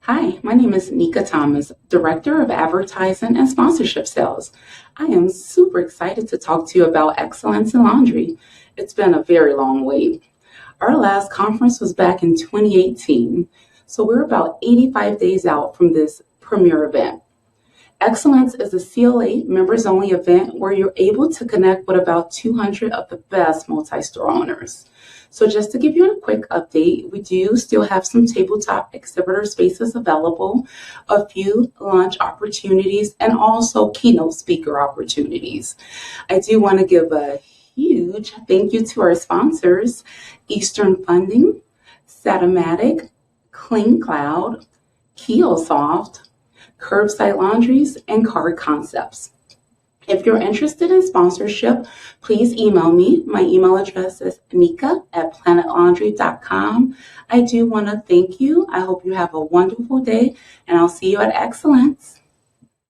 Hi, my name is Nika Thomas, Director of Advertising and Sponsorship Sales. I am super excited to talk to you about excellence in laundry. It's been a very long wait. Our last conference was back in 2018, so we're about 85 days out from this premier event. Excellence is a CLA members only event where you're able to connect with about 200 of the best multi store owners. So, just to give you a quick update, we do still have some tabletop exhibitor spaces available, a few lunch opportunities, and also keynote speaker opportunities. I do want to give a huge thank you to our sponsors Eastern Funding, Satomatic, Clean Cloud, Keelsoft, Curbside Laundries, and Card Concepts. If you're interested in sponsorship, please email me. My email address is nika@planetlaundry.com. I do want to thank you. I hope you have a wonderful day, and I'll see you at Excellence.